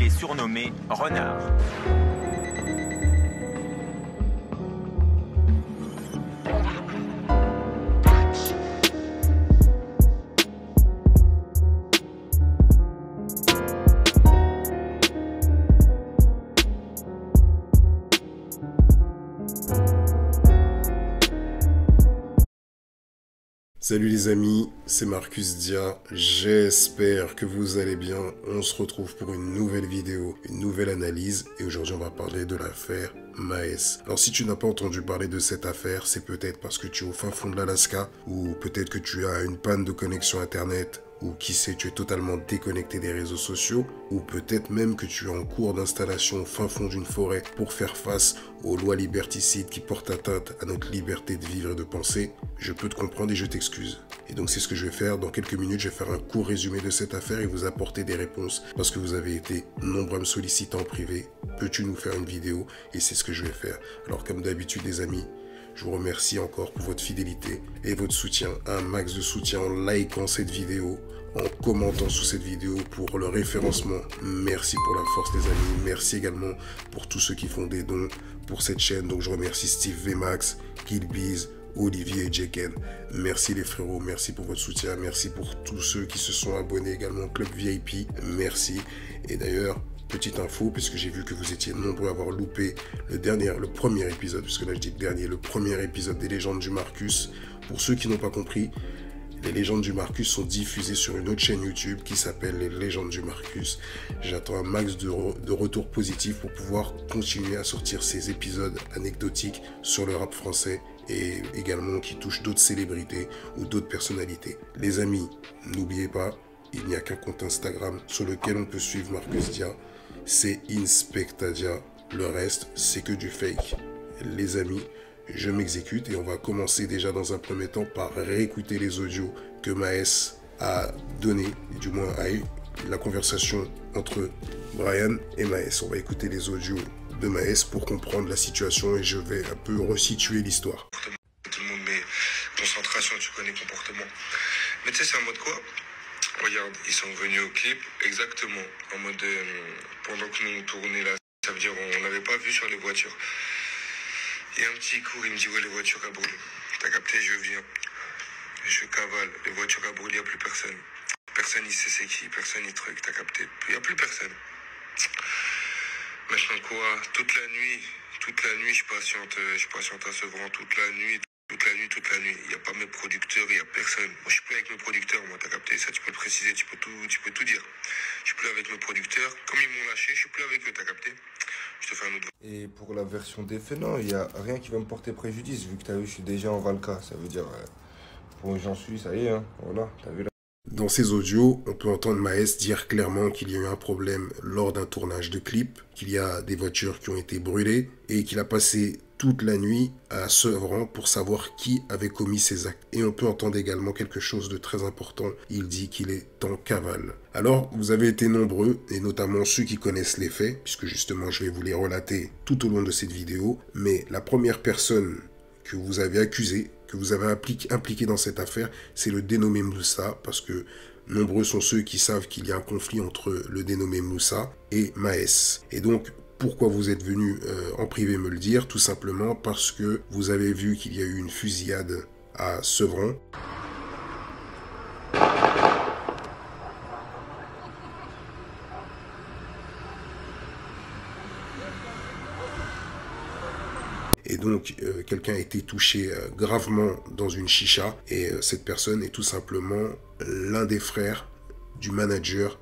il est surnommé Renard. Salut les amis, c'est Marcus Dia, j'espère que vous allez bien. On se retrouve pour une nouvelle vidéo, une nouvelle analyse et aujourd'hui on va parler de l'affaire Maes. Alors si tu n'as pas entendu parler de cette affaire, c'est peut-être parce que tu es au fin fond de l'Alaska ou peut-être que tu as une panne de connexion internet ou qui sait, tu es totalement déconnecté des réseaux sociaux, ou peut-être même que tu es en cours d'installation au fin fond d'une forêt pour faire face aux lois liberticides qui portent atteinte à notre liberté de vivre et de penser. Je peux te comprendre et je t'excuse. Et donc c'est ce que je vais faire. Dans quelques minutes, je vais faire un court résumé de cette affaire et vous apporter des réponses parce que vous avez été nombreux à me solliciter en privé. Peux-tu nous faire une vidéo? Et c'est ce que je vais faire. Alors comme d'habitude les amis, je vous remercie encore pour votre fidélité et votre soutien. Un max de soutien en likant cette vidéo, en commentant sous cette vidéo pour le référencement. Merci pour la force les amis. Merci également pour tous ceux qui font des dons pour cette chaîne. Donc je remercie Steve VMAX, Killbiz, Olivier et Jeken. Merci les frérots, merci pour votre soutien. Merci pour tous ceux qui se sont abonnés également au Club VIP. Merci. Et d'ailleurs, petite info, puisque j'ai vu que vous étiez nombreux à avoir loupé le premier épisode, puisque là je dis le dernier, le premier épisode des Légendes du Marcus. Pour ceux qui n'ont pas compris, les Légendes du Marcus sont diffusées sur une autre chaîne YouTube qui s'appelle les Légendes du Marcus. J'attends un max de retours positifs pour pouvoir continuer à sortir ces épisodes anecdotiques sur le rap français et également qui touchent d'autres célébrités ou d'autres personnalités. Les amis, n'oubliez pas, il n'y a qu'un compte Instagram sur lequel on peut suivre Marcus Dia. C'est Inspectadia. Le reste, c'est que du fake. Les amis, je m'exécute et on va commencer déjà dans un premier temps par réécouter les audios que Maes a donné, du moins a eu la conversation entre Brian et Maes. On va écouter les audios de Maes pour comprendre la situation et je vais un peu resituer l'histoire. Tout le monde met concentration, tu connais comportement. Mais tu sais, c'est en mode quoi? Regarde, ils sont venus au clip exactement en mode pendant que nous on tournait là, ça veut dire on n'avait pas vu sur les voitures. Il y a un petit coup, il me dit ouais les voitures à brûler. T'as capté, je viens, je cavale, les voitures à brûler, il n'y a plus personne. Personne il sait c'est qui, personne il truc, t'as capté, il n'y a plus personne. Maintenant quoi, toute la nuit, je patiente à Sevran toute la nuit. Il n'y a pas mes producteurs, il n'y a personne. Moi, je suis plus avec mes producteurs, moi, t'as capté ça, tu peux le préciser, tu peux tout dire. Je suis plus avec mes producteurs. Comme ils m'ont lâché, je suis plus avec eux, t'as capté? Je te fais un autre. Et pour la version des faits, non, il n'y a rien qui va me porter préjudice, vu que t'as vu, je suis déjà en Valka. Ça veut dire, pour où j'en suis, ça y est, hein, voilà, t'as vu là. Dans ces audios, on peut entendre Maes dire clairement qu'il y a eu un problème lors d'un tournage de clip, qu'il y a des voitures qui ont été brûlées et qu'il a passé toute la nuit à Sevran pour savoir qui avait commis ces actes. Et on peut entendre également quelque chose de très important, il dit qu'il est en cavale. Alors, vous avez été nombreux, et notamment ceux qui connaissent les faits, puisque justement je vais vous les relater tout au long de cette vidéo, mais la première personne que vous avez accusée, que vous avez impliqué dans cette affaire, c'est le dénommé Moussa, parce que nombreux sont ceux qui savent qu'il y a un conflit entre le dénommé Moussa et Maes. Et donc, pourquoi vous êtes venu en privé me le dire? Tout simplement parce que vous avez vu qu'il y a eu une fusillade à Sevran. Et donc, quelqu'un a été touché gravement dans une chicha. Et cette personne est tout simplement l'un des frères du manager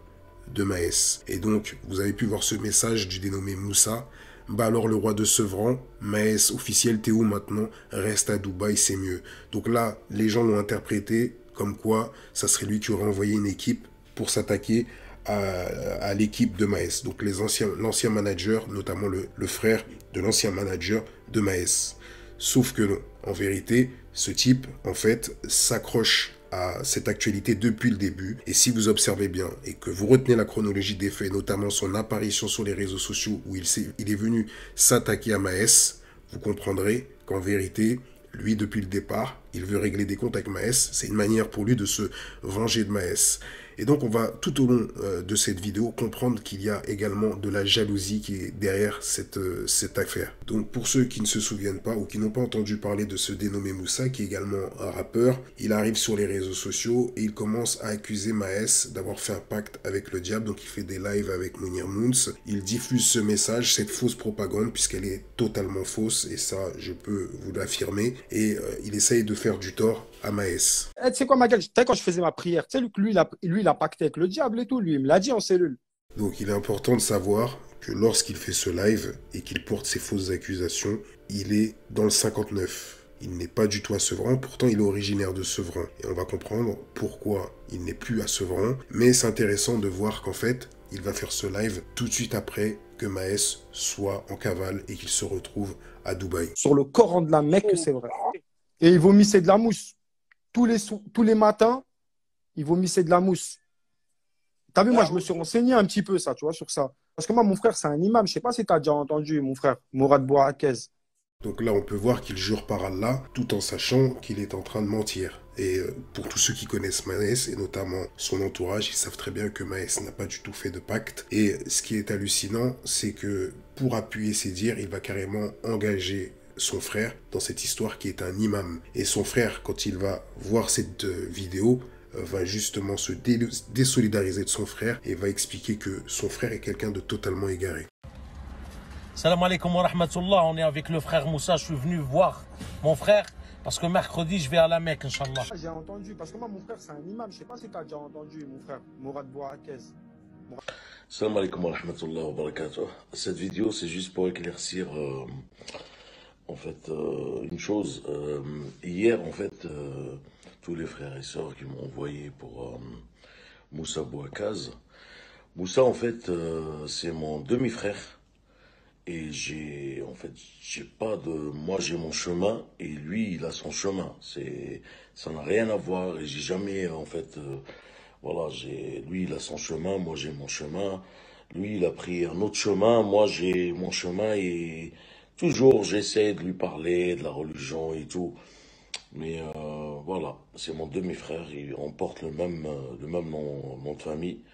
de Maes. Et donc, vous avez pu voir ce message du dénommé Moussa. Bah alors, le roi de Sevran, Maes officiel, t'es où maintenant? Reste à Dubaï, c'est mieux. Donc là, les gens l'ont interprété comme quoi ça serait lui qui aurait envoyé une équipe pour s'attaquer à l'équipe de Maes. Donc l'ancien manager, notamment le frère de l'ancien manager de Maes. Sauf que non. En vérité, ce type, en fait, s'accroche à cette actualité depuis le début. Et si vous observez bien et que vous retenez la chronologie des faits, notamment son apparition sur les réseaux sociaux où il est venu s'attaquer à Maes, vous comprendrez qu'en vérité, lui, depuis le départ, il veut régler des comptes avec Maes. C'est une manière pour lui de se venger de Maes. Et donc, on va tout au long de cette vidéo comprendre qu'il y a également de la jalousie qui est derrière cette affaire. Donc, pour ceux qui ne se souviennent pas ou qui n'ont pas entendu parler de ce dénommé Moussa, qui est également un rappeur, il arrive sur les réseaux sociaux et il commence à accuser Maes d'avoir fait un pacte avec le diable. Donc, il fait des lives avec Mounir Moons. Il diffuse ce message, cette fausse propagande, puisqu'elle est totalement fausse. Et ça, je peux vous l'affirmer. Et il essaye de faire du tort à Maes. Tu sais quoi, ma gueule, tu sais, quand je faisais ma prière, tu sais, lui, il a pacté avec le diable et tout, lui, il me l'a dit en cellule. Donc, il est important de savoir que lorsqu'il fait ce live et qu'il porte ces fausses accusations, il est dans le 59. Il n'est pas du tout à Sevran, pourtant il est originaire de Sevran. Et on va comprendre pourquoi il n'est plus à Sevran. Mais c'est intéressant de voir qu'en fait, il va faire ce live tout de suite après que Maes soit en cavale et qu'il se retrouve à Dubaï. Sur le Coran de la Mecque, c'est vrai. Et il vomissait de la mousse. Tous les matins, il vomissait de la mousse. T'as vu, moi, je me suis renseigné un petit peu, ça, tu vois, sur ça. Parce que moi, mon frère, c'est un imam. Je sais pas si tu as déjà entendu, mon frère, Mourad Bouakez. Donc là, on peut voir qu'il jure par Allah, tout en sachant qu'il est en train de mentir. Et pour tous ceux qui connaissent Maes, et notamment son entourage, ils savent très bien que Maes n'a pas du tout fait de pacte. Et ce qui est hallucinant, c'est que pour appuyer ses dires, il va carrément engager son frère dans cette histoire qui est un imam. Et son frère, quand il va voir cette vidéo, va justement se désolidariser de son frère et va expliquer que son frère est quelqu'un de totalement égaré. Salam alaikum wa rahmatullah, on est avec le frère Moussa, je suis venu voir mon frère parce que mercredi je vais à la Mecque, Inch'Allah. J'ai entendu, parce que moi, mon frère, c'est un imam. Je sais pas si tu as déjà entendu, mon frère, Mourad Bouakez. Salam alaikum wa rahmatullah wa barakatuh. Cette vidéo, c'est juste pour éclaircir en fait une chose. Hier, en fait, tous les frères et sœurs qui m'ont envoyé pour Moussa Bouakaz. Moussa, en fait, c'est mon demi-frère. Et moi j'ai mon chemin et lui il a son chemin. Ça n'a rien à voir et j'ai jamais, en fait, lui il a son chemin, moi j'ai mon chemin. Lui il a pris un autre chemin, moi j'ai mon chemin et toujours j'essaie de lui parler de la religion et tout. Mais voilà, c'est mon demi-frère, on porte le même nom de famille.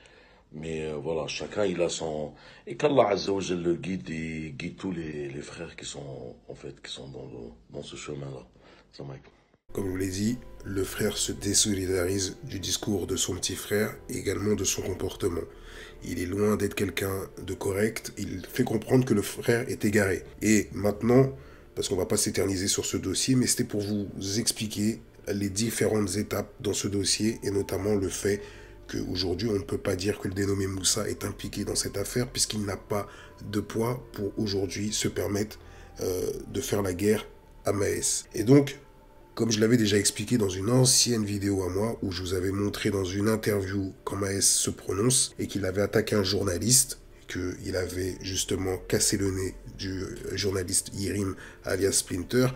Mais voilà, chacun il a son... Et qu'Allah Azza wa Jalla le guide et guide tous les frères qui sont dans ce chemin-là. Comme je vous l'ai dit, le frère se désolidarise du discours de son petit frère et également de son comportement. Il est loin d'être quelqu'un de correct, il fait comprendre que le frère est égaré. Et maintenant, parce qu'on ne va pas s'éterniser sur ce dossier, mais c'était pour vous expliquer les différentes étapes dans ce dossier et notamment le fait qu'aujourd'hui, on ne peut pas dire que le dénommé Moussa est impliqué dans cette affaire puisqu'il n'a pas de poids pour aujourd'hui se permettre de faire la guerre à Maes. Et donc, comme je l'avais déjà expliqué dans une ancienne vidéo à moi, où je vous avais montré dans une interview quand Maes se prononce et qu'il avait attaqué un journaliste, qu'il avait justement cassé le nez du journaliste Yerim alias Splinter,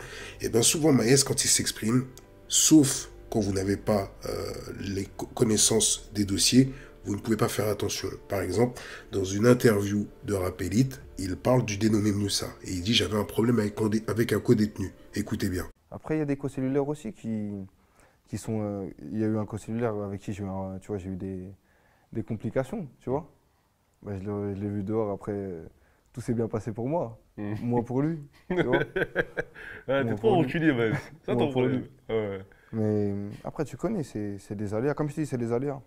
et bien souvent Maes, quand il s'exprime, sauf quand vous n'avez pas les connaissances des dossiers, vous ne pouvez pas faire attention. Par exemple, dans une interview de Rap Elite, il parle du dénommé Moussa. Et il dit « J'avais un problème avec un co-détenu ». Écoutez bien. Après, il y a des co-cellulaires aussi qui sont... il y a eu un co-cellulaire avec qui j'ai eu des complications, tu vois. Bah, je l'ai vu dehors, après, tout s'est bien passé pour moi. Moi pour lui, tu vois. T'es trop enculé, man. C'est ça ton problème. Ouais. Mais après, tu connais, c'est des aléas. Comme je te dis, c'est des aléas.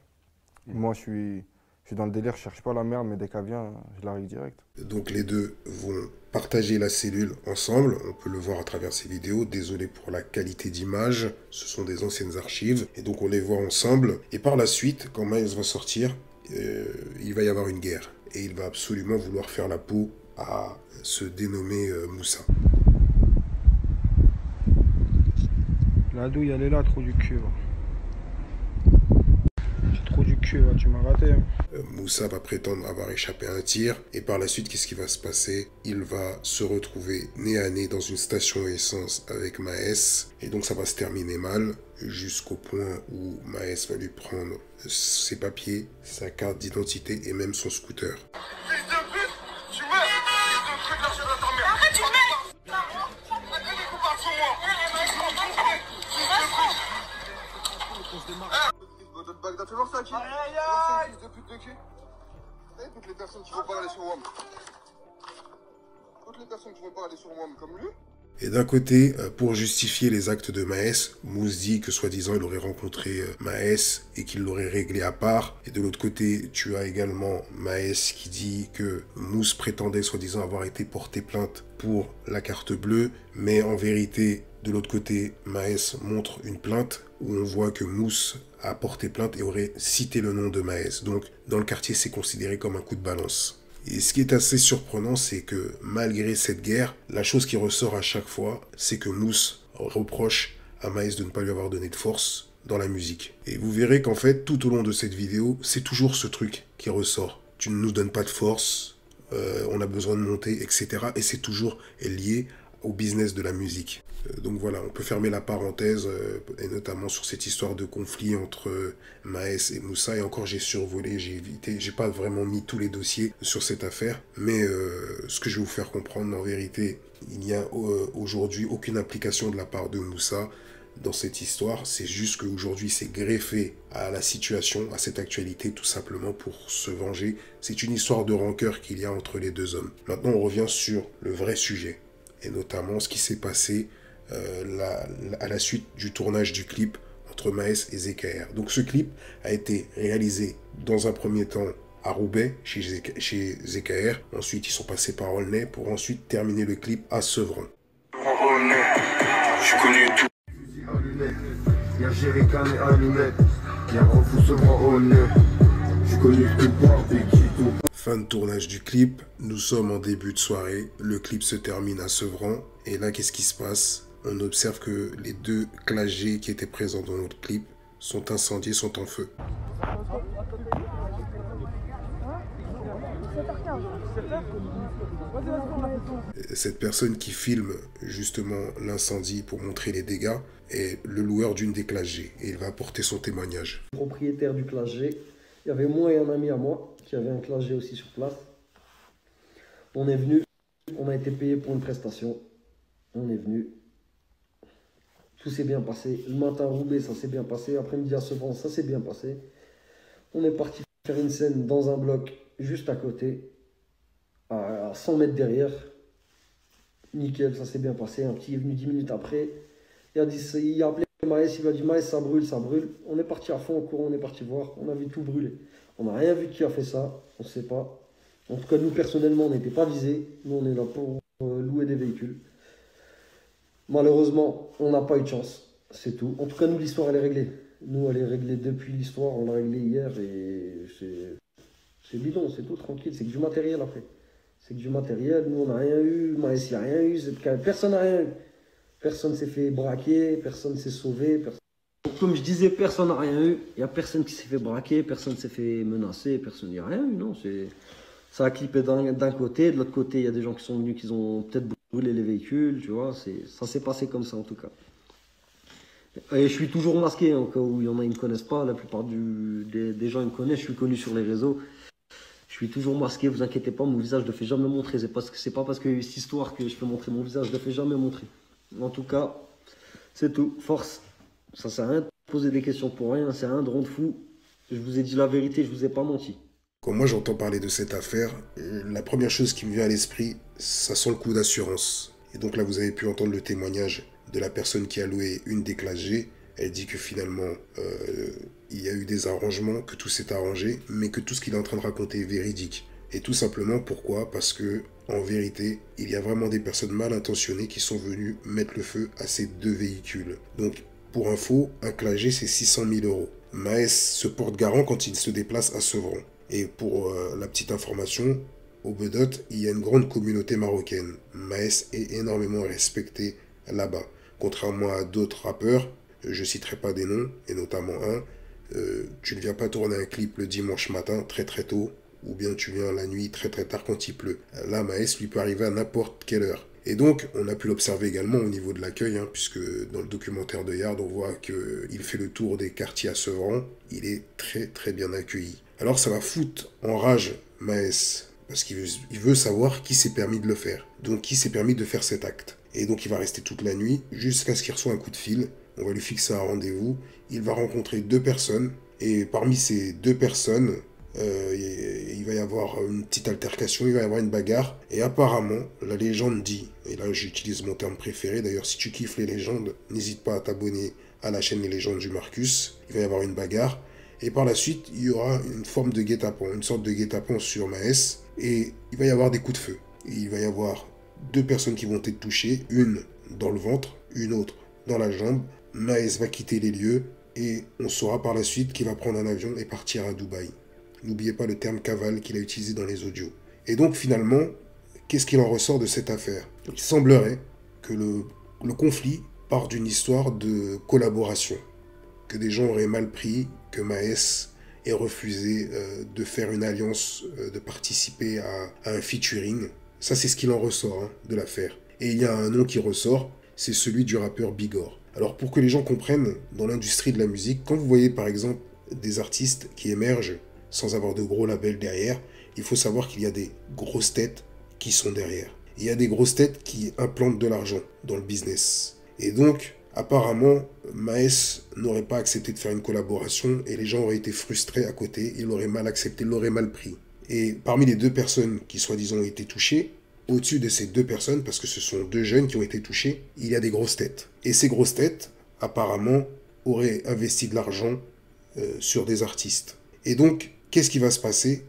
Moi, je suis dans le délire, je cherche pas la merde, mais dès qu'elle vient, je la règle direct. Donc les deux vont partager la cellule ensemble. On peut le voir à travers ces vidéos. Désolé pour la qualité d'image. Ce sont des anciennes archives. Et donc on les voit ensemble. Et par la suite, quand Maes va sortir, il va y avoir une guerre. Et il va absolument vouloir faire la peau à ce dénommé Moussa. La douille, elle est là, trop du cul. J'ai trop du cul, tu m'as raté. Moussa va prétendre avoir échappé à un tir. Et par la suite, qu'est-ce qui va se passer? Il va se retrouver nez à nez dans une station essence avec Maes. Et donc ça va se terminer mal, jusqu'au point où Maes va lui prendre ses papiers, sa carte d'identité et même son scooter. moi. Toutes les personnes qui vont pas aller sur moi, mais comme lui. Et d'un côté, pour justifier les actes de Maes, Mousse dit que soi-disant il aurait rencontré Maes et qu'il l'aurait réglé à part. Et de l'autre côté, tu as également Maes qui dit que Mousse prétendait soi-disant avoir été porté plainte pour la carte bleue. Mais en vérité, de l'autre côté, Maes montre une plainte où on voit que Mousse a porté plainte et aurait cité le nom de Maes. Donc dans le quartier, c'est considéré comme un coup de balance. Et ce qui est assez surprenant, c'est que malgré cette guerre, la chose qui ressort à chaque fois, c'est que Mousse reproche à Maes de ne pas lui avoir donné de force dans la musique. Et vous verrez qu'en fait, tout au long de cette vidéo, c'est toujours ce truc qui ressort. Tu ne nous donnes pas de force, on a besoin de monter, etc. Et c'est toujours lié au business de la musique. Donc voilà, on peut fermer la parenthèse, et notamment sur cette histoire de conflit entre Maes et Moussa. Et encore, j'ai survolé, j'ai évité, j'ai pas vraiment mis tous les dossiers sur cette affaire. Mais ce que je vais vous faire comprendre, en vérité, il n'y a aujourd'hui aucune implication de la part de Moussa dans cette histoire. C'est juste qu'aujourd'hui, c'est greffé à la situation, à cette actualité, tout simplement pour se venger. C'est une histoire de rancœur qu'il y a entre les deux hommes. Maintenant, on revient sur le vrai sujet. Et notamment ce qui s'est passé à la suite du tournage du clip entre Maes et ZKR. Donc ce clip a été réalisé dans un premier temps à Roubaix, chez ZKR. Ensuite, ils sont passés par Aulnay pour ensuite terminer le clip à Sevran. Je connais tout. Il y a Jérican et Alunette, il y a Refou Sevran Aulnay. Je connais tout par des Quito. Fin de tournage du clip, nous sommes en début de soirée, le clip se termine à Sevran, et là qu'est-ce qui se passe? On observe que les deux Clash G qui étaient présents dans notre clip sont incendiés, sont en feu. Cette personne qui filme justement l'incendie pour montrer les dégâts est le loueur d'une des Clash G, et il va apporter son témoignage. Propriétaire du Clash G, il y avait moi et un ami à moi qui avait un Clash G aussi sur place. On est venu, on a été payé pour une prestation, on est venu. Tout s'est bien passé. Le matin à Roubaix, ça s'est bien passé. Après-midi à Sevran, ça s'est bien passé. On est parti faire une scène dans un bloc juste à côté, à 100 mètres derrière. Nickel, ça s'est bien passé. Un petit est venu 10 minutes après. Il a appelé Maes, il lui a dit Maes, ça brûle, ça brûle. On est parti à fond en courant, on est parti voir. On a vu tout brûler. On n'a rien vu qui a fait ça, on ne sait pas. En tout cas, nous personnellement, on n'était pas visés. Nous, on est là pour louer des véhicules. Malheureusement, on n'a pas eu de chance, c'est tout. En tout cas, nous, l'histoire, elle est réglée. Nous, elle est réglée depuis l'histoire, on l'a réglée hier et c'est bidon, c'est tout, tranquille. C'est que du matériel après. C'est que du matériel, nous, on n'a rien eu, Maes, il n'y a rien eu, personne n'a rien eu. Personne s'est fait braquer, personne s'est sauvé. Comme je disais, personne n'a rien eu. Il n'y a personne qui s'est fait braquer, personne s'est fait menacer, personne n'y a rien eu, non. Ça a clippé d'un côté, de l'autre côté, il y a des gens qui sont venus, qui ont peut-être brûlé les véhicules, tu vois, ça s'est passé comme ça en tout cas. Et je suis toujours masqué, en cas où il y en a qui ne me connaissent pas, la plupart des gens ils me connaissent, je suis connu sur les réseaux. Je suis toujours masqué, vous inquiétez pas, mon visage ne le fait jamais montrer, c'est pas parce qu'il y a eu cette histoire que je peux montrer mon visage, je ne le fais jamais montrer. En tout cas, c'est tout, force, ça sert à rien de poser des questions pour rien, c'est rien de rendre fou, je vous ai dit la vérité, je vous ai pas menti. Quand moi j'entends parler de cette affaire, la première chose qui me vient à l'esprit, ça sent le coup d'assurance. Et donc là, vous avez pu entendre le témoignage de la personne qui a loué une des Clash G. Elle dit que finalement, il y a eu des arrangements, que tout s'est arrangé, mais que tout ce qu'il est en train de raconter est véridique. Et tout simplement, pourquoi? Parce que, en vérité, il y a vraiment des personnes mal intentionnées qui sont venues mettre le feu à ces deux véhicules. Donc, pour info, un Clash G, c'est 600 000 €. Maes se porte garant quand il se déplace à Sevran. Et pour la petite information, au Bedot, il y a une grande communauté marocaine. Maes est énormément respecté là-bas. Contrairement à d'autres rappeurs, je ne citerai pas des noms, et notamment un, tu ne viens pas tourner un clip le dimanche matin très très tôt, ou bien tu viens la nuit très très tard quand il pleut. Là, Maes lui peut arriver à n'importe quelle heure. Et donc, on a pu l'observer également au niveau de l'accueil, puisque dans le documentaire de Yard, on voit qu'il fait le tour des quartiers à Sevran. Il est très très bien accueilli. Alors ça va foutre en rage Maes, parce qu'il veut savoir qui s'est permis de le faire. Donc qui s'est permis de faire cet acte. Et donc il va rester toute la nuit, jusqu'à ce qu'il reçoive un coup de fil. On va lui fixer un rendez-vous. Il va rencontrer deux personnes. Et parmi ces deux personnes, il va y avoir une petite altercation, il va y avoir une bagarre. Et apparemment, la légende dit, et là j'utilise mon terme préféré, d'ailleurs si tu kiffes les légendes, n'hésite pas à t'abonner à la chaîne Les Légendes du Marcus. Il va y avoir une bagarre. Et par la suite, il y aura une forme de guet-apens, une sorte de guet-apens sur Maes. Et il va y avoir des coups de feu. Et il va y avoir deux personnes qui vont être touchées, une dans le ventre, une autre dans la jambe. Maes va quitter les lieux et on saura par la suite qu'il va prendre un avion et partir à Dubaï. N'oubliez pas le terme cavale qu'il a utilisé dans les audios. Et donc finalement, qu'est-ce qu'il en ressort de cette affaire? Il semblerait que le conflit part d'une histoire de collaboration, que des gens auraient mal pris, que Maes ait refusé de faire une alliance, de participer à un featuring. Ça, c'est ce qu'il en ressort de l'affaire. Et il y a un nom qui ressort, c'est celui du rappeur Bigor. Alors pour que les gens comprennent, dans l'industrie de la musique, quand vous voyez par exemple des artistes qui émergent sans avoir de gros labels derrière, il faut savoir qu'il y a des grosses têtes qui sont derrière. Il y a des grosses têtes qui implantent de l'argent dans le business. Et donc, apparemment, Maes n'aurait pas accepté de faire une collaboration et les gens auraient été frustrés à côté, ils l'auraient mal accepté, ils l'auraient mal pris. Et parmi les deux personnes qui soi-disant ont été touchées, au-dessus de ces deux personnes, parce que ce sont deux jeunes qui ont été touchés, il y a des grosses têtes. Et ces grosses têtes, apparemment, auraient investi de l'argent sur des artistes. Et donc, qu'est-ce qui va se passer?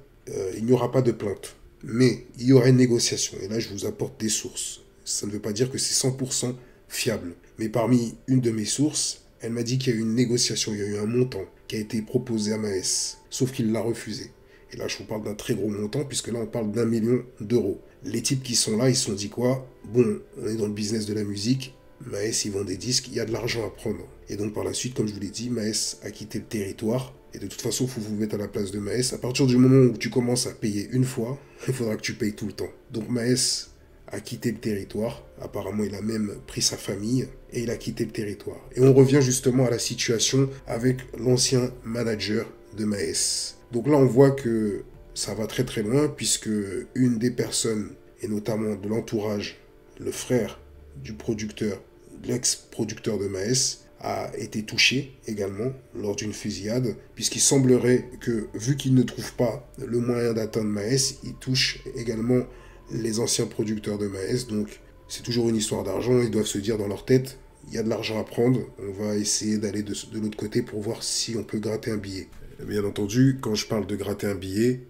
Il n'y aura pas de plainte. Mais il y aura une négociation. Et là, je vous apporte des sources. Ça ne veut pas dire que c'est 100% fiable. Mais parmi une de mes sources, elle m'a dit qu'il y a eu une négociation, il y a eu un montant qui a été proposé à Maes. Sauf qu'il l'a refusé. Et là, je vous parle d'un très gros montant, puisque là, on parle d'1 million d'euros. Les types qui sont là, ils se sont dit quoi? Bon, on est dans le business de la musique, Maes, il vend des disques, il y a de l'argent à prendre. Et donc, par la suite, comme je vous l'ai dit, Maes a quitté le territoire. Et de toute façon, il faut vous mettre à la place de Maes. À partir du moment où tu commences à payer une fois, il faudra que tu payes tout le temps. Donc, Maes a quitté le territoire. Apparemment, il a même pris sa famille et il a quitté le territoire. Et on revient justement à la situation avec l'ancien manager de Maes. Donc là, on voit que ça va très très loin puisque une des personnes, et notamment de l'entourage, le frère du producteur, l'ex-producteur de Maes, a été touché également lors d'une fusillade, puisqu'il semblerait que, vu qu'il ne trouve pas le moyen d'atteindre Maes, il touche également les anciens producteurs de Maes. Donc c'est toujours une histoire d'argent, ils doivent se dire dans leur tête, il y a de l'argent à prendre, on va essayer d'aller de l'autre côté pour voir si on peut gratter un billet. Bien entendu, quand je parle de gratter un billet,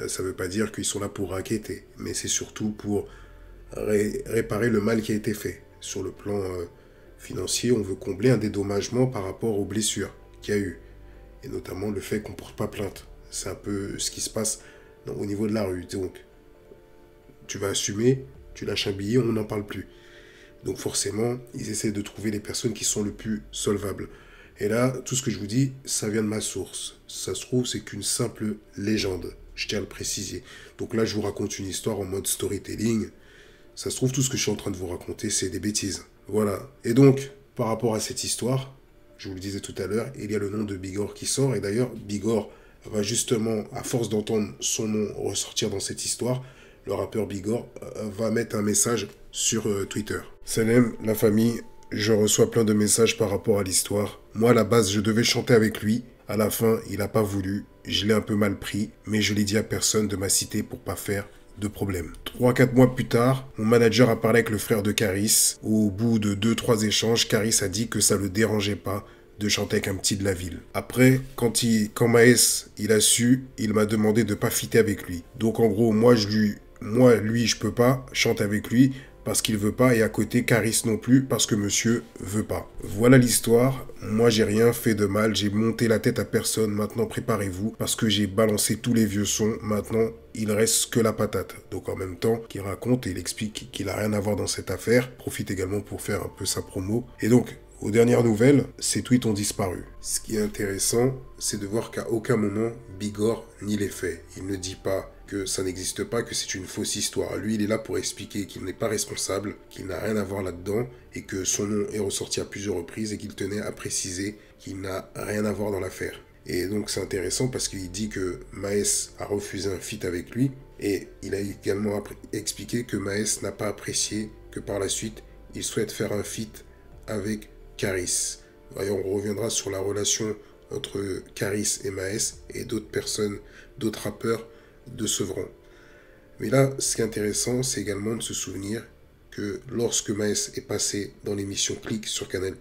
ça ne veut pas dire qu'ils sont là pour raqueter, mais c'est surtout pour réparer le mal qui a été fait. Sur le plan financier, on veut combler un dédommagement par rapport aux blessures qu'il y a eu, et notamment le fait qu'on ne porte pas plainte. C'est un peu ce qui se passe au niveau de la rue. Donc, tu vas assumer, tu lâches un billet, on n'en parle plus. Donc forcément, ils essaient de trouver les personnes qui sont le plus solvables. Et là, tout ce que je vous dis, ça vient de ma source. Ça se trouve, c'est qu'une simple légende. Je tiens à le préciser. Donc là, je vous raconte une histoire en mode storytelling. Ça se trouve, tout ce que je suis en train de vous raconter, c'est des bêtises. Voilà. Et donc, par rapport à cette histoire, je vous le disais tout à l'heure, il y a le nom de Bigor qui sort. Et d'ailleurs, Bigor va justement, à force d'entendre son nom ressortir dans cette histoire, le rappeur Bigor va mettre un message sur Twitter. Salam, la famille, je reçois plein de messages par rapport à l'histoire. Moi, à la base, je devais chanter avec lui. À la fin, il n'a pas voulu. Je l'ai un peu mal pris, mais je l'ai dit à personne de ma cité pour pas faire de problème. 3-4 mois plus tard, mon manager a parlé avec le frère de Caris. Au bout de 2-3 échanges, Caris a dit que ça le dérangeait pas de chanter avec un petit de la ville. Après, quand Maes, il a su, il m'a demandé de pas fitter avec lui. Donc en gros, lui, je peux pas chanter avec lui parce qu'il veut pas, et à côté, Caris non plus, parce que monsieur veut pas. Voilà l'histoire. Moi, j'ai rien fait de mal, j'ai monté la tête à personne. Maintenant, préparez-vous, parce que j'ai balancé tous les vieux sons. Maintenant, il reste que la patate. Donc en même temps, qu'il raconte et il explique qu'il a rien à voir dans cette affaire. Profite également pour faire un peu sa promo. Et donc, aux dernières nouvelles, ces tweets ont disparu. Ce qui est intéressant, c'est de voir qu'à aucun moment, Bigor nie les faits. Il ne dit pas que ça n'existe pas, que c'est une fausse histoire. Lui, il est là pour expliquer qu'il n'est pas responsable, qu'il n'a rien à voir là-dedans, et que son nom est ressorti à plusieurs reprises, et qu'il tenait à préciser qu'il n'a rien à voir dans l'affaire. Et donc c'est intéressant parce qu'il dit que Maes a refusé un feat avec lui, et il a également expliqué que Maes n'a pas apprécié, que par la suite, il souhaite faire un feat avec Caris. D'ailleurs, on reviendra sur la relation entre Caris et Maes et d'autres personnes, d'autres rappeurs de Sevran. Mais là, ce qui est intéressant, c'est également de se souvenir que lorsque Maes est passé dans l'émission Click sur Canal+,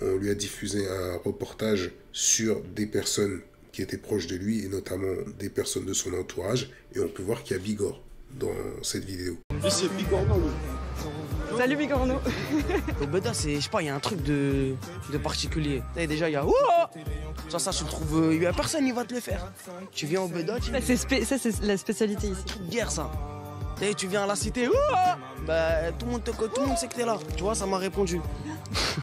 on lui a diffusé un reportage sur des personnes qui étaient proches de lui, et notamment des personnes de son entourage, et on peut voir qu'il y a Bigor dans cette vidéo. C'est Bigorno. Salut Bigorno. Au Beda, c'est, je sais pas, il y a un truc de particulier. Et déjà, il y a... Ça, tu le trouves... Il y a personne, il va te le faire. Tu viens au Beda, tu... Ça, c'est la spécialité ici. Truc de guerre, ça. Tu viens à la cité, bah, tout le monde sait que t'es là. Tu vois, ça m'a répondu.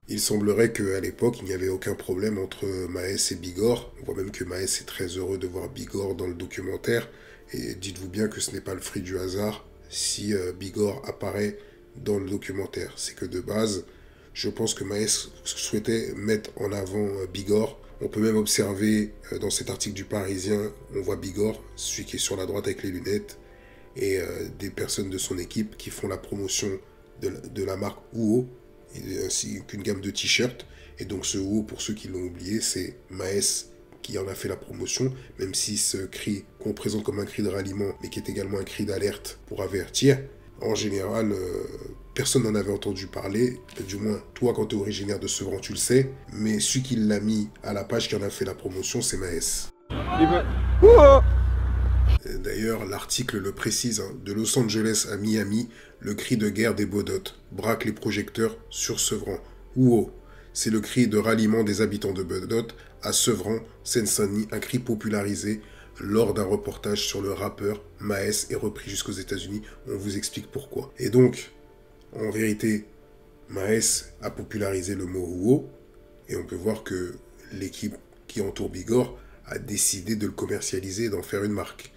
Il semblerait qu'à l'époque, il n'y avait aucun problème entre Maes et Bigor. On voit même que Maes est très heureux de voir Bigor dans le documentaire. Et dites-vous bien que ce n'est pas le fruit du hasard si Bigor apparaît dans le documentaire. C'est que de base, je pense que Maes souhaitait mettre en avant Bigor. On peut même observer dans cet article du Parisien, on voit Bigor, celui qui est sur la droite avec les lunettes, et des personnes de son équipe qui font la promotion de la marque Uo, ainsi qu'une gamme de t-shirts. Et donc ce Uo, pour ceux qui l'ont oublié, c'est Maes qui en a fait la promotion, même si ce cri qu'on présente comme un cri de ralliement, mais qui est également un cri d'alerte pour avertir, en général, personne n'en avait entendu parler, du moins toi quand tu es originaire de Sevran tu le sais, mais celui qui l'a mis à la page, qui en a fait la promotion, c'est Maes. D'ailleurs, l'article le précise, de Los Angeles à Miami, le cri de guerre des Bodotes braque les projecteurs sur Sevran. Ouo, c'est le cri de ralliement des habitants de Bodot à Sevran, Seine-Saint-Denis, un cri popularisé lors d'un reportage sur le rappeur Maes et repris jusqu'aux États-Unis. On vous explique pourquoi. Et donc, en vérité, Maes a popularisé le mot Ouo, et on peut voir que l'équipe qui entoure Bigor a décidé de le commercialiser et d'en faire une marque.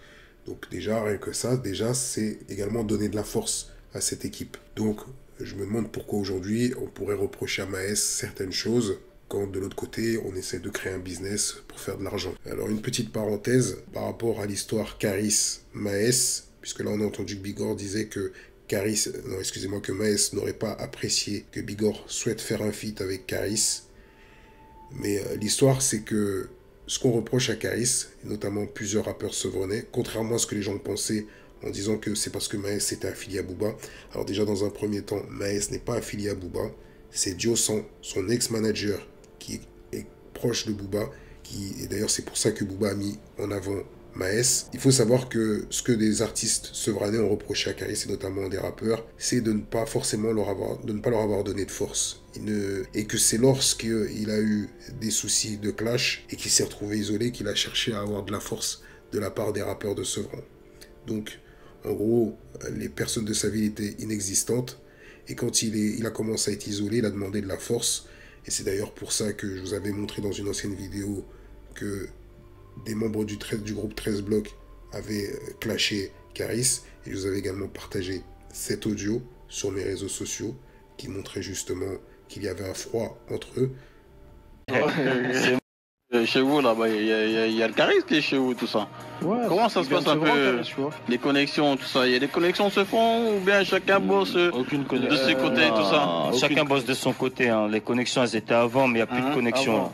Donc déjà, rien que ça, c'est également donner de la force à cette équipe. Donc, je me demande pourquoi aujourd'hui, on pourrait reprocher à Maes certaines choses, quand de l'autre côté, on essaie de créer un business pour faire de l'argent. Alors, une petite parenthèse par rapport à l'histoire Caris-Maes, puisque là, on a entendu que Bigor disait que que Maes n'aurait pas apprécié que Bigor souhaite faire un feat avec Caris. Mais l'histoire, c'est que ce qu'on reproche à Caris, et notamment plusieurs rappeurs sevranais, contrairement à ce que les gens pensaient en disant que c'est parce que Maes était affilié à Booba. Alors déjà, dans un premier temps, Maes n'est pas affilié à Booba. C'est Diosan, son ex-manager, qui est proche de Booba. Et d'ailleurs, c'est pour ça que Booba a mis en avant Maes. Il faut savoir que ce que des artistes sevranais ont reproché à Caris, et notamment des rappeurs, c'est de ne pas forcément leur avoir donné de force. Et que c'est lorsqu'il a eu des soucis de clash et qu'il s'est retrouvé isolé qu'il a cherché à avoir de la force de la part des rappeurs de Sevran. Donc, en gros, les personnes de sa ville étaient inexistantes. Et quand il a commencé à être isolé, il a demandé de la force. Et c'est d'ailleurs pour ça que je vous avais montré dans une ancienne vidéo que des membres du groupe 13 blocs avaient clashé Caris. Et je vous avais également partagé cet audio sur mes réseaux sociaux qui montrait justement qu'il y avait un froid entre eux. Chez vous, là-bas, il y a le Caris qui est chez vous, tout ça. Ouais, comment ça se passe un peu, les connexions, tout ça? Il y a des connexions se font ou bien chacun bosse de ses côtés et tout ça? Chacun bosse de son côté. Hein. Les connexions, elles étaient avant, mais il n'y a plus de connexion.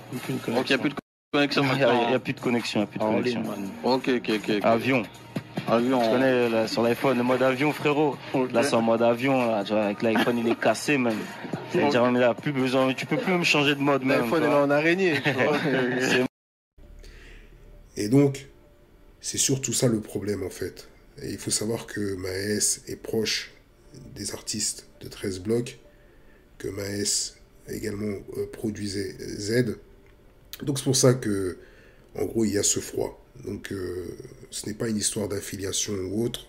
Donc il n'y a plus de connexion maintenant. Il n'y a plus de connexion. Ok. Avion. Tu connais là, sur l'iPhone, le mode avion, frérot. Là, c'est en mode avion. Là, tu vois, avec l'iPhone, il est cassé même. C'est-à-dire, on n'a plus besoin. Tu peux plus même changer de mode. L'iPhone, il est en araignée. Et donc, c'est surtout ça le problème en fait. Et il faut savoir que Maes est proche des artistes de 13 blocs, que Maes également produisait Z. Donc c'est pour ça que, en gros, il y a ce froid. Donc ce n'est pas une histoire d'affiliation ou autre.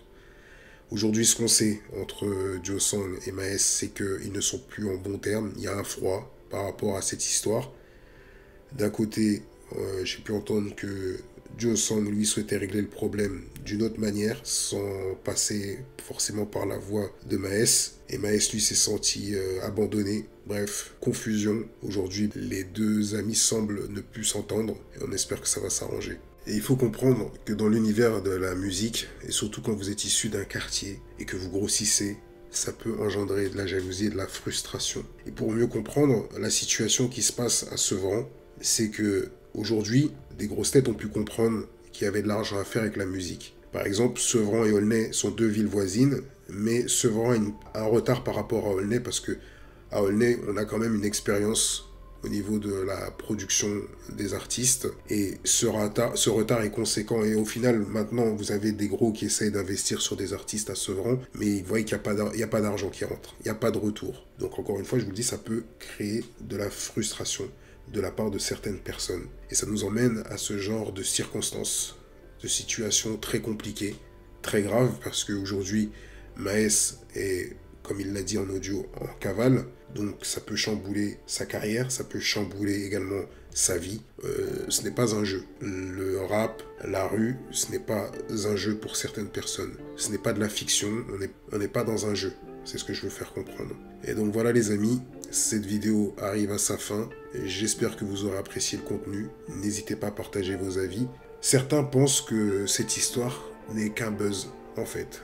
Aujourd'hui, ce qu'on sait entre Diosan et Maes, c'est qu'ils ne sont plus en bons termes. Il y a un froid par rapport à cette histoire. D'un côté, j'ai pu entendre que Diosan, lui, souhaitait régler le problème d'une autre manière, sans passer forcément par la voie de Maes. Et Maes, lui, s'est senti abandonné. Bref, confusion. Aujourd'hui, les deux amis semblent ne plus s'entendre. Et on espère que ça va s'arranger. Et il faut comprendre que dans l'univers de la musique, et surtout quand vous êtes issu d'un quartier et que vous grossissez, ça peut engendrer de la jalousie et de la frustration. Et pour mieux comprendre la situation qui se passe à Sevran, c'est que Aujourd'hui, des grosses têtes ont pu comprendre qu'il y avait de l'argent à faire avec la musique. Par exemple, Sevran et Aulnay sont 2 villes voisines, mais Sevran a un retard par rapport à Aulnay parce que à Aulnay, on a quand même une expérience au niveau de la production des artistes et ce retard est conséquent et au final maintenant vous avez des gros qui essayent d'investir sur des artistes à Sevran mais ils voient qu'il n'y a pas d'argent qui rentre, il n'y a pas de retour. Donc encore une fois je vous le dis, ça peut créer de la frustration de la part de certaines personnes et ça nous emmène à ce genre de circonstances, de situations très compliquées, très graves parce qu'aujourd'hui Maes est, comme il l'a dit en audio, en cavale. Donc ça peut chambouler sa carrière, ça peut chambouler également sa vie. Ce n'est pas un jeu. Le rap, la rue, ce n'est pas un jeu pour certaines personnes. Ce n'est pas de la fiction, on n'est pas dans un jeu. C'est ce que je veux faire comprendre. Et donc voilà les amis, cette vidéo arrive à sa fin. J'espère que vous aurez apprécié le contenu. N'hésitez pas à partager vos avis. Certains pensent que cette histoire n'est qu'un buzz, en fait.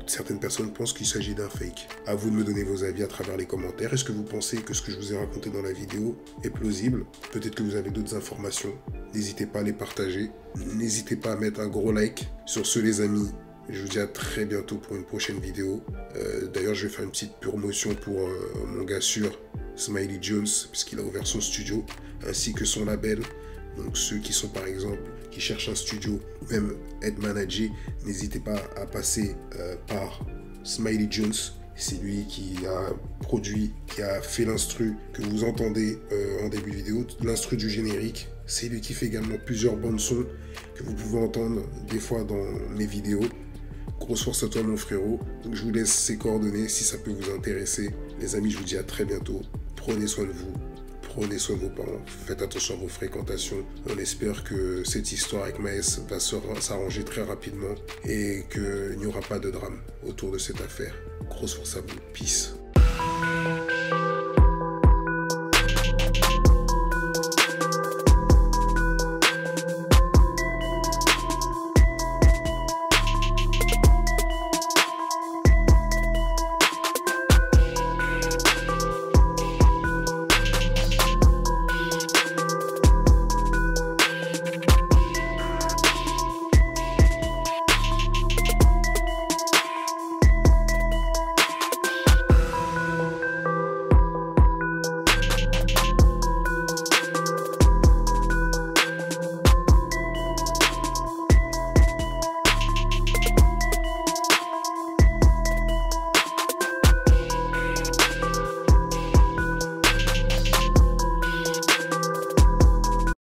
Certaines personnes pensent qu'il s'agit d'un fake. À vous de me donner vos avis à travers les commentaires. Est-ce que vous pensez que ce que je vous ai raconté dans la vidéo est plausible? Peut-être que vous avez d'autres informations. N'hésitez pas à les partager. N'hésitez pas à mettre un gros like. Sur ce les amis, je vous dis à très bientôt pour une prochaine vidéo. D'ailleurs, je vais faire une petite promotion pour mon gars sûr, Smiley Jones, puisqu'il a ouvert son studio, ainsi que son label. Donc ceux qui sont par exemple, qui cherchent un studio ou même être managé, n'hésitez pas à passer par Smiley Jones. C'est lui qui a produit, qui a fait l'instru que vous entendez en début de vidéo, l'instru du générique. C'est lui qui fait également plusieurs bandes son que vous pouvez entendre des fois dans mes vidéos. Grosse force à toi mon frérot. Donc je vous laisse ses coordonnées si ça peut vous intéresser. Les amis, je vous dis à très bientôt. Prenez soin de vous. Prenez soin de vos parents, faites attention à vos fréquentations. On espère que cette histoire avec Maes va s'arranger très rapidement et qu'il n'y aura pas de drame autour de cette affaire. Grosse force à vous, peace.